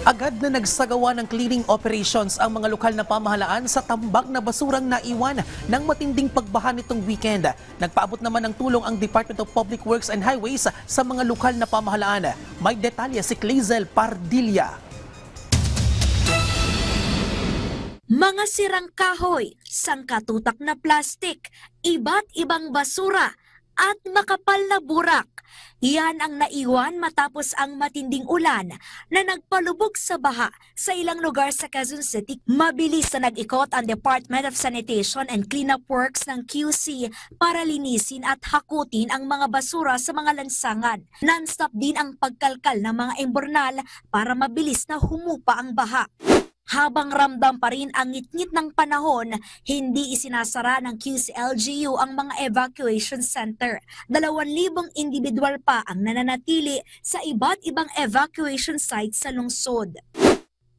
Agad na nagsagawa ng cleaning operations ang mga lokal na pamahalaan sa tambak na basurang naiwan ng matinding pagbaha nitong weekend. Nagpaabot naman ng tulong ang Department of Public Works and Highways sa mga lokal na pamahalaan. May detalye si Clazel Pardilla. Mga sirang kahoy, sangkatutak na plastik, iba't ibang basura at makapal na burak. Yan ang naiwan matapos ang matinding ulan na nagpalubog sa baha sa ilang lugar sa Quezon City. Mabilis na nag-ikot ang Department of Sanitation and Cleanup Works ng QC para linisin at hakutin ang mga basura sa mga lansangan. Non-stop din ang pagkalkal ng mga imbornal para mabilis na humupa ang baha. Habang ramdam pa rin ang ngit-ngit ng panahon, hindi isinasara ng QC-LGU ang mga evacuation center. 2,000 individual pa ang nananatili sa iba't ibang evacuation sites sa lungsod.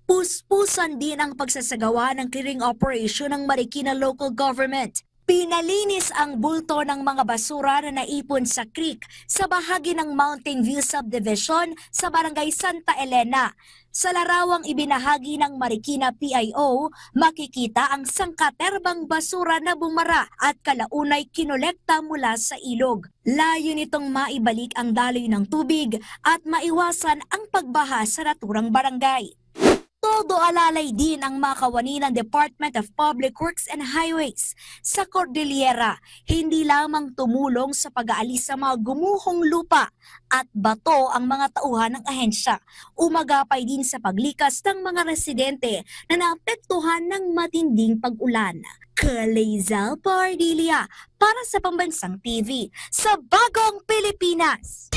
Puspusan din ang pagsasagawa ng clearing operation ng Marikina Local Government. Pinalinis ang bulto ng mga basura na naipon sa creek sa bahagi ng Mountain View Subdivision sa Barangay Santa Elena. Sa larawang ibinahagi ng Marikina PIO, makikita ang sangkaterbang basura na bumara at kalaunay kinolekta mula sa ilog. Layo nitong maibalik ang daloy ng tubig at maiwasan ang pagbaha sa naturang barangay. Todo alalay din ang makawani ng Department of Public Works and Highways sa Cordillera, hindi lamang tumulong sa pag-aalis sa mga gumuhong lupa at bato ang mga tauhan ng ahensya. Umagapay din sa paglikas ng mga residente na naapektuhan ng matinding pag-ulan. Clazel Pardilla para sa Pambansang TV sa Bagong Pilipinas.